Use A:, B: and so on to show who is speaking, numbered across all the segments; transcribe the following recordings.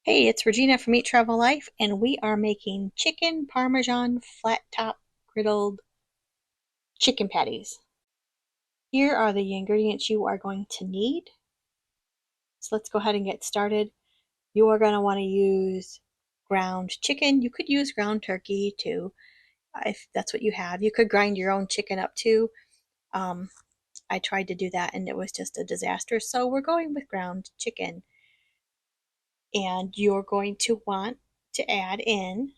A: Hey, it's Regina from Eat Travel Life, and we are making chicken Parmesan flat top griddled chicken patties. Here are the ingredients you are going to need. So let's go ahead and get started. You are going to want to use ground chicken. You could use ground turkey too, if that's what you have. You could grind your own chicken up too. Um, I tried to do that and it was just a disaster. So we're going with ground chicken. And you're going to want to add in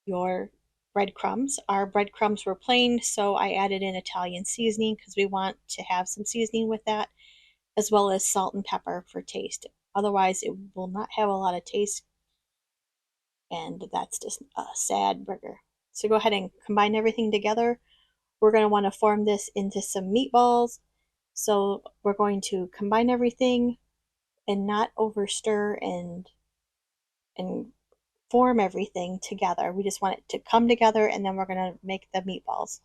A: your breadcrumbs. Our breadcrumbs were plain, so I added in Italian seasoning because we want to have some seasoning with that, as well as salt and pepper for taste. Otherwise, it will not have a lot of taste, and that's just a sad burger. So go ahead and combine everything together. We're going to want to form this into some meatballs. So we're going to combine everything and not over stir and form everything together. We just want it to come together, and then we're going to make the meatballs.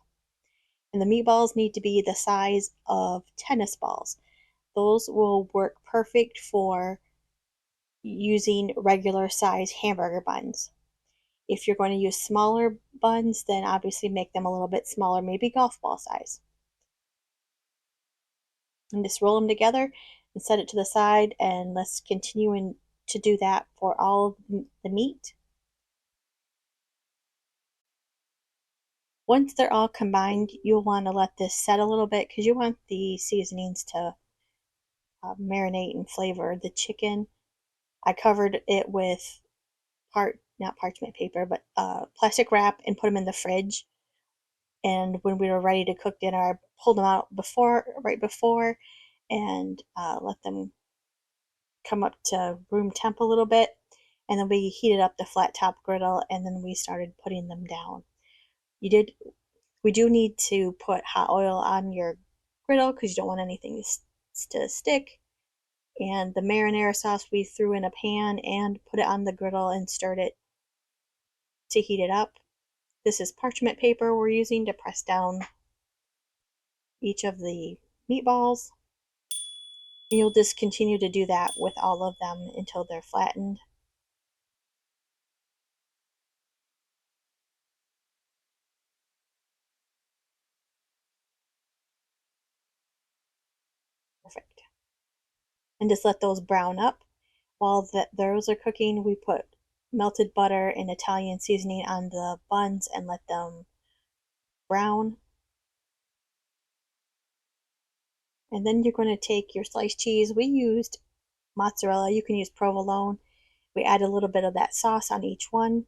A: And the meatballs need to be the size of tennis balls. Those will work perfect for using regular size hamburger buns. If you're going to use smaller buns, then obviously make them a little bit smaller, maybe golf ball size. And just roll them together and set it to the side, and let's continue to do that for all the meat. Once they're all combined, you'll want to let this set a little bit because you want the seasonings to marinate and flavor the chicken. I covered it with not parchment paper, but plastic wrap and put them in the fridge. And when we were ready to cook dinner, I pulled them out right before, and let them come up to room temp a little bit. And then we heated up the flat top griddle, and then we started putting them down. We do need to put hot oil on your griddle because you don't want anything to stick. And the marinara sauce we threw in a pan and put it on the griddle and stirred it to heat it up. This is parchment paper we're using to press down each of the meatballs. And you'll just continue to do that with all of them until they're flattened. Perfect. And just let those brown up. While those are cooking, we put melted butter and Italian seasoning on the buns and let them brown. And then you're going to take your sliced cheese. We used mozzarella. You can use provolone. We add a little bit of that sauce on each one.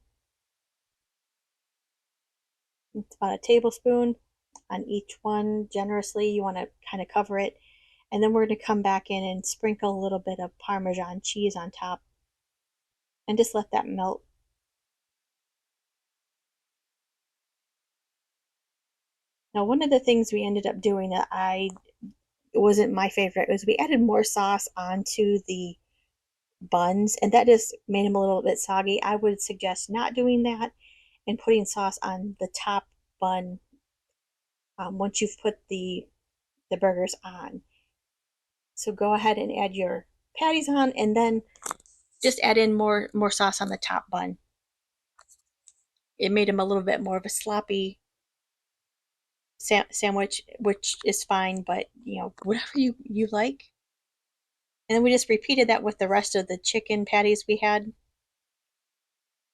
A: It's about a tablespoon on each one generously. You want to kind of cover it. And then we're going to come back in and sprinkle a little bit of Parmesan cheese on top and just let that melt. Now, one of the things we ended up doing that it wasn't my favorite was we added more sauce onto the buns, and that just made them a little bit soggy. I would suggest not doing that and putting sauce on the top bun once you've put the burgers on. So go ahead and add your patties on, and then just add in more sauce on the top bun. It made them a little bit more of a sloppy sandwich, which is fine, but whatever you like. And then we just repeated that with the rest of the chicken patties we had.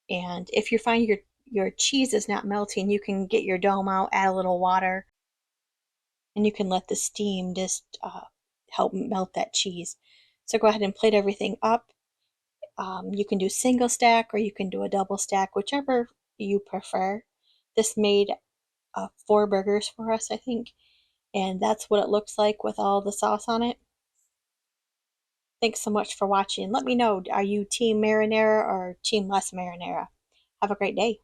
A: And if you find your cheese is not melting, you can get your dome out, add a little water, and you can let the steam just help melt that cheese. So go ahead and plate everything up. You can do single stack or you can do a double stack, whichever you prefer. This made 4 burgers for us, I think, and that's what it looks like with all the sauce on it. Thanks so much for watching. Let me know, are you team marinara or team less marinara? Have a great day.